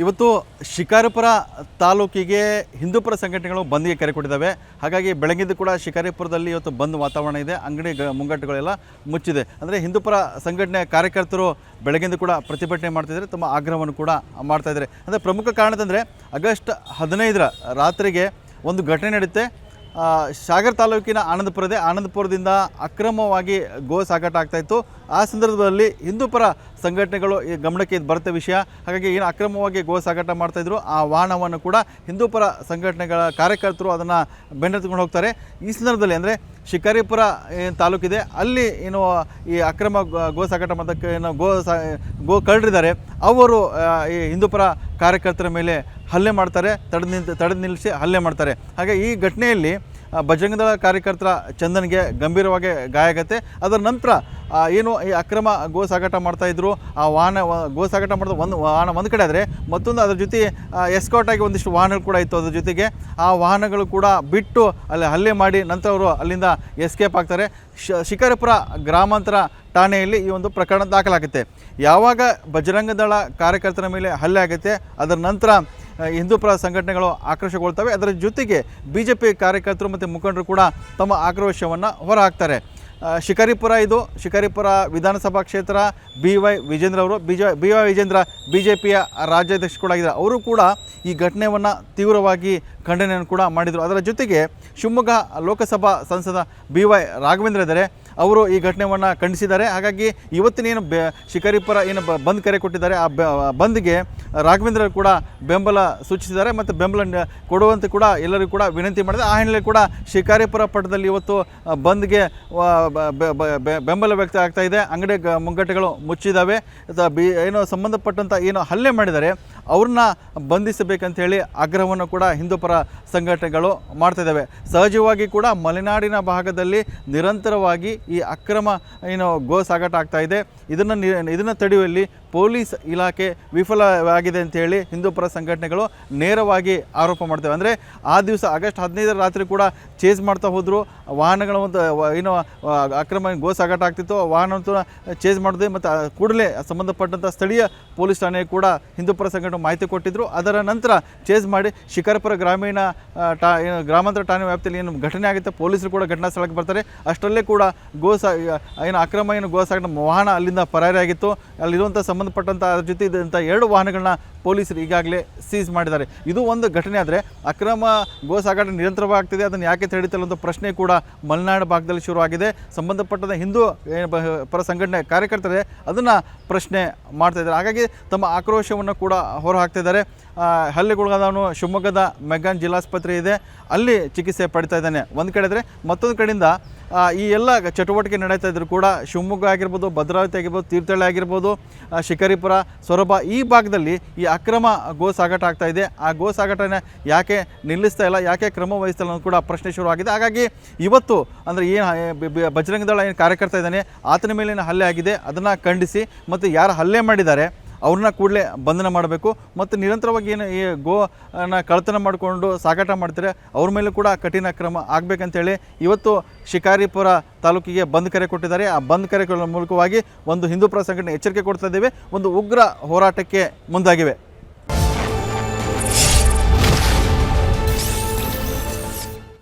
ಇವತ್ತು ಶಿಕಾರಿಪುರ ತಾಲೂಕಿಗೆ ಹಿಂದೂಪುರ ಸಂಘಟನೆಗಳು ಬಂದ್ಗೆ ಕರೆ ಕೊಟ್ಟಿದ್ದಾವೆ. ಹಾಗಾಗಿ ಬೆಳಗ್ಗೆದ್ದು ಕೂಡ ಶಿಕಾರಿಪುರದಲ್ಲಿ ಇವತ್ತು ಬಂದ್ ವಾತಾವರಣ ಇದೆ. ಅಂಗಡಿ ಮುಂಗಟ್ಟುಗಳೆಲ್ಲ ಮುಚ್ಚಿದೆ. ಅಂದರೆ ಹಿಂದೂಪುರ ಸಂಘಟನೆ ಕಾರ್ಯಕರ್ತರು ಬೆಳಗ್ಗೆದ್ದು ಕೂಡ ಪ್ರತಿಭಟನೆ ಮಾಡ್ತಿದ್ದಾರೆ, ತಮ್ಮ ಆಗ್ರಹವನ್ನು ಕೂಡ ಮಾಡ್ತಾಯಿದ್ದಾರೆ. ಅಂದರೆ ಪ್ರಮುಖ ಕಾರಣದಂದರೆ ಆಗಸ್ಟ್ 15ರ ರಾತ್ರಿಗೆ ಒಂದು ಘಟನೆ ನಡೆಯುತ್ತೆ. ಸಾಗರ ತಾಲೂಕಿನ ಆನಂದಪುರದಿಂದ ಅಕ್ರಮವಾಗಿ ಗೋ ಸಾಗಾಟ ಆಗ್ತಾಯಿತ್ತು. ಆ ಸಂದರ್ಭದಲ್ಲಿ ಹಿಂದೂಪುರ ಸಂಘಟನೆಗಳು ಈ ಗಮನಕ್ಕೆ ಇದು ಬರುತ್ತೆ ವಿಷಯ. ಹಾಗಾಗಿ ಏನು ಅಕ್ರಮವಾಗಿ ಗೋ ಸಾಗಾಟ ಮಾಡ್ತಾಯಿದ್ರು ಆ ವಾಹನವನ್ನು ಕೂಡ ಹಿಂದೂಪುರ ಸಂಘಟನೆಗಳ ಕಾರ್ಯಕರ್ತರು ಅದನ್ನು ಬೆನ್ನತ್ತಿಕೊಂಡು ಹೋಗ್ತಾರೆ. ಈ ಸಂದರ್ಭದಲ್ಲಿ ಅಂದರೆ ಶಿಕಾರಿಪುರ ಏನು ತಾಲೂಕಿದೆ ಅಲ್ಲಿ ಏನು ಈ ಅಕ್ರಮ ಗೋ ಸಾಗಾಟ ಮಾಡೋದಕ್ಕೆ ಏನು ಗೋ ಕಳ್ಳರಿದ್ದಾರೆ, ಅವರು ಈ ಹಿಂದೂಪುರ ಕಾರ್ಯಕರ್ತರ ಮೇಲೆ ಹಲ್ಲೆ ಮಾಡ್ತಾರೆ, ತಡೆದು ನಿಲ್ಲಿಸಿ ಹಲ್ಲೆ ಮಾಡ್ತಾರೆ. ಹಾಗೆ ಈ ಘಟನೆಯಲ್ಲಿ ಬಜರಂಗದಳ ಕಾರ್ಯಕರ್ತರ ಚಂದನ್ಗೆ ಗಂಭೀರವಾಗಿ ಗಾಯ ಆಗುತ್ತೆ. ಅದರ ನಂತರ ಏನು ಈ ಅಕ್ರಮ ಗೋ ಸಾಗಾಟ ಮಾಡ್ತಾಯಿದ್ರು ಆ ವಾಹನ ಗೋ ಸಾಗಾಟ ಮಾಡಿದ ಒಂದು ವಾಹನ ಒಂದು ಕಡೆ ಆದರೆ ಮತ್ತೊಂದು ಅದರ ಜೊತೆ ಎಸ್ಕಾಟ್ ಆಗಿ ಒಂದಿಷ್ಟು ವಾಹನಗಳು ಕೂಡ ಇತ್ತು. ಅದ್ರ ಜೊತೆಗೆ ಆ ವಾಹನಗಳು ಕೂಡ ಬಿಟ್ಟು ಅಲ್ಲಿ ಹಲ್ಲೆ ಮಾಡಿ ನಂತರ ಅವರು ಅಲ್ಲಿಂದ ಎಸ್ಕೇಪ್ ಆಗ್ತಾರೆ. ಶಿಕಾರಿಪುರ ಗ್ರಾಮಾಂತರ ಠಾಣೆಯಲ್ಲಿ ಈ ಒಂದು ಪ್ರಕರಣ ದಾಖಲಾಗುತ್ತೆ. ಯಾವಾಗ ಬಜರಂಗದಳ ಕಾರ್ಯಕರ್ತರ ಮೇಲೆ ಹಲ್ಲೆ ಆಗುತ್ತೆ ಅದರ ನಂತರ ಹಿಂದೂಪುರ ಸಂಘಟನೆಗಳು ಆಕ್ರೋಶಗೊಳ್ತವೆ. ಅದರ ಜೊತೆಗೆ BJP ಕಾರ್ಯಕರ್ತರು ಮತ್ತು ಮುಖಂಡರು ಕೂಡ ತಮ್ಮ ಆಕ್ರೋಶವನ್ನು ಹೊರಹಾಕ್ತಾರೆ. ಶಿಕಾರಿಪುರ ವಿಧಾನಸಭಾ ಕ್ಷೇತ್ರ BY ವಿಜೇಂದ್ರ ಅವರು BY ವಿಜೇಂದ್ರ BJPಯ ರಾಜ್ಯಾಧ್ಯಕ್ಷ ಕೂಡ ಆಗಿದ್ದಾರೆ. ಅವರು ಕೂಡ ಈ ಘಟನೆಯನ್ನು ತೀವ್ರವಾಗಿ ಖಂಡನೆಯನ್ನು ಕೂಡ ಮಾಡಿದರು. ಅದರ ಜೊತೆಗೆ ಶಿವಮೊಗ್ಗ ಲೋಕಸಭಾ ಸಂಸದ BY ರಾಘವೇಂದ್ರ ಇದ್ದಾರೆ, ಅವರು ಈ ಘಟನೆಯನ್ನು ಖಂಡಿಸಿದ್ದಾರೆ. ಹಾಗಾಗಿ ಇವತ್ತಿನೇನು ಶಿಕಾರಿಪುರ ಏನು ಬಂದ್ ಕರೆ ಕೊಟ್ಟಿದ್ದಾರೆ ಆ ಬಂದ್ಗೆ ರಾಘವೇಂದ್ರ ಕೂಡ ಬೆಂಬಲ ಸೂಚಿಸಿದ್ದಾರೆ ಮತ್ತು ಬೆಂಬಲ ಕೊಡುವಂತೆ ಕೂಡ ಎಲ್ಲರಿಗೂ ಕೂಡ ವಿನಂತಿ ಮಾಡಿದೆ. ಆ ಹಿನ್ನೆಲೆಯಲ್ಲಿ ಕೂಡ ಶಿಕಾರಿಪುರ ಪಟ್ಟಣದಲ್ಲಿ ಇವತ್ತು ಬಂದ್ಗೆ ಬೆಂಬಲ ವ್ಯಕ್ತ ಆಗ್ತಾ ಇದೆ. ಅಂಗಡಿ ಮುಂಗಟ್ಟುಗಳು ಮುಚ್ಚಿದ್ದಾವೆ. ಏನು ಸಂಬಂಧಪಟ್ಟಂಥ ಏನು ಹಲ್ಲೆ ಮಾಡಿದ್ದಾರೆ ಅವ್ರನ್ನ ಬಂಧಿಸಬೇಕಂತೇಳಿ ಆಗ್ರಹವನ್ನು ಕೂಡ ಹಿಂದೂಪುರ ಸಂಘಟನೆಗಳು ಮಾಡ್ತಾಯಿದ್ದಾವೆ. ಸಹಜವಾಗಿ ಕೂಡ ಮಲೆನಾಡಿನ ಭಾಗದಲ್ಲಿ ನಿರಂತರವಾಗಿ ಈ ಅಕ್ರಮ ಏನು ಗೋ ಸಾಗಾಟ ಆಗ್ತಾ ಇದೆ. ಇದನ್ನು ತಡೆಯುವಲ್ಲಿ ಪೊಲೀಸ್ ಇಲಾಖೆ ವಿಫಲವಾಗಿದೆ ಅಂತೇಳಿ ಹಿಂದೂಪುರ ಸಂಘಟನೆಗಳು ನೇರವಾಗಿ ಆರೋಪ ಮಾಡ್ತೇವೆ. ಅಂದರೆ ಆ ದಿವಸ ಆಗಸ್ಟ್ 15ರ ರಾತ್ರಿ ಕೂಡ ಚೇಸ್ ಮಾಡ್ತಾ ಹೋದರು. ವಾಹನಗಳ ಒಂದು ಏನು ಅಕ್ರಮ ಗೋ ಸಾಗಾಟ ಆಗ್ತಿತ್ತು ವಾಹನ ಚೇಸ್ ಮಾಡಿದೆ ಮತ್ತು ಕೂಡಲೇ ಸಂಬಂಧಪಟ್ಟಂಥ ಸ್ಥಳೀಯ ಪೊಲೀಸ್ ಠಾಣೆಗೆ ಕೂಡ ಹಿಂದೂಪುರ ಸಂಘಟನೆ ಮಾಹಿತಿ ಕೊಟ್ಟಿದ್ದರು. ಅದರ ನಂತರ ಚೇಸ್ ಮಾಡಿ ಶಿಕಾರಿಪುರ ಗ್ರಾಮಾಂತರ ಠಾಣೆ ವ್ಯಾಪ್ತಿಯಲ್ಲಿ ಏನು ಘಟನೆ ಆಗುತ್ತೆ ಪೊಲೀಸರು ಕೂಡ ಘಟನಾ ಸ್ಥಳಕ್ಕೆ ಬರ್ತಾರೆ. ಅಷ್ಟರಲ್ಲೇ ಕೂಡ ಅಕ್ರಮ ಗೋ ಸಾಗಾಟ ವಾಹನ ಅಲ್ಲಿಂದ ಪರಾರಿಯಾಗಿತ್ತು. ಅಲ್ಲಿರುವಂಥ ಸಂಬಂಧಪಟ್ಟಂಥ ಅದ್ರ ಜೊತೆ ಇದ್ದಂಥ 2 ವಾಹನಗಳನ್ನ ಪೊಲೀಸರು ಈಗಾಗಲೇ ಸೀಸ್ ಮಾಡಿದ್ದಾರೆ. ಇದು ಒಂದು ಘಟನೆ ಆದರೆ ಅಕ್ರಮ ಗೋ ಸಾಗಾಟ ನಿರಂತರವಾಗ್ತಿದೆ, ಅದನ್ನು ಯಾಕೆ ತಡೀತಲ್ಲ ಅಂತ ಪ್ರಶ್ನೆ ಕೂಡ ಮಲೆನಾಡು ಭಾಗದಲ್ಲಿ ಶುರುವಾಗಿದೆ. ಸಂಬಂಧಪಟ್ಟಂಥ ಹಿಂದೂ ಪರ ಸಂಘಟನೆ ಕಾರ್ಯಕರ್ತರೇ ಅದನ್ನು ಪ್ರಶ್ನೆ ಮಾಡ್ತಾಯಿದ್ದಾರೆ. ಹಾಗಾಗಿ ತಮ್ಮ ಆಕ್ರೋಶವನ್ನು ಕೂಡ ಹೊರಹಾಕ್ತಿದ್ದಾರೆ. ಹಲ್ಲೆಗೊಳಗಾದವನು ಶಿವಮೊಗ್ಗದ ಮೆಗ್ಗಾನ್ ಜಿಲ್ಲಾಸ್ಪತ್ರೆ ಇದೆ, ಅಲ್ಲಿ ಚಿಕಿತ್ಸೆ ಪಡಿತಾ ಇದ್ದಾನೆ ಒಂದು ಕಡೆ ಆದರೆ, ಮತ್ತೊಂದು ಕಡೆಯಿಂದ ಈ ಎಲ್ಲ ಚಟುವಟಿಕೆ ನಡೀತಾ ಇದ್ದರೂ ಕೂಡ ಶಿವಮೊಗ್ಗ ಆಗಿರ್ಬೋದು, ಭದ್ರಾವತಿ ಆಗಿರ್ಬೋದು, ತೀರ್ಥಹಳ್ಳಿ ಆಗಿರ್ಬೋದು, ಶಿಕಾರಿಪುರ, ಸೊರಬ ಈ ಭಾಗದಲ್ಲಿ ಈ ಅಕ್ರಮ ಗೋ ಸಾಗಾಟ ಆಗ್ತಾ ಇದೆ. ಆ ಗೋ ಸಾಗಾಟನ ಯಾಕೆ ನಿಲ್ಲಿಸ್ತಾ ಇಲ್ಲ, ಯಾಕೆ ಕ್ರಮ ವಹಿಸ್ತಾ ಇಲ್ಲ ಅನ್ನೋದು ಕೂಡ ಪ್ರಶ್ನೆ ಶುರುವಾಗಿದೆ. ಹಾಗಾಗಿ ಇವತ್ತು ಅಂದರೆ ಏನು ಬಜರಂಗದಳ ಏನು ಕಾರ್ಯಕರ್ತ ಇದ್ದಾನೆ ಆತನ ಮೇಲಿನ ಹಲ್ಲೆ ಆಗಿದೆ, ಅದನ್ನು ಖಂಡಿಸಿ ಮತ್ತು ಯಾರು ಹಲ್ಲೆ ಮಾಡಿದ್ದಾರೆ ಅವ್ರನ್ನ ಕೂಡಲೇ ಬಂಧನ ಮಾಡಬೇಕು ಮತ್ತು ನಿರಂತರವಾಗಿ ಏನು ಈ ಗೋನ ಕಳ್ಳತನ ಮಾಡಿಕೊಂಡು ಸಾಗಾಟ ಮಾಡ್ತಾರೆ ಅವ್ರ ಮೇಲೂ ಕೂಡ ಕಠಿಣ ಕ್ರಮ ಆಗಬೇಕಂತೇಳಿ ಇವತ್ತು ಶಿಕಾರಿಪುರ ತಾಲೂಕಿಗೆ ಬಂದ್ ಕರೆ ಕೊಟ್ಟಿದ್ದಾರೆ. ಆ ಬಂದ್ ಕರೆ ಮೂಲಕವಾಗಿ ಒಂದು ಹಿಂದೂಪುರ ಸಂಘಟನೆ ಎಚ್ಚರಿಕೆ ಕೊಡ್ತಾ ಇದ್ದೇವೆ, ಒಂದು ಉಗ್ರ ಹೋರಾಟಕ್ಕೆ ಮುಂದಾಗಿವೆ.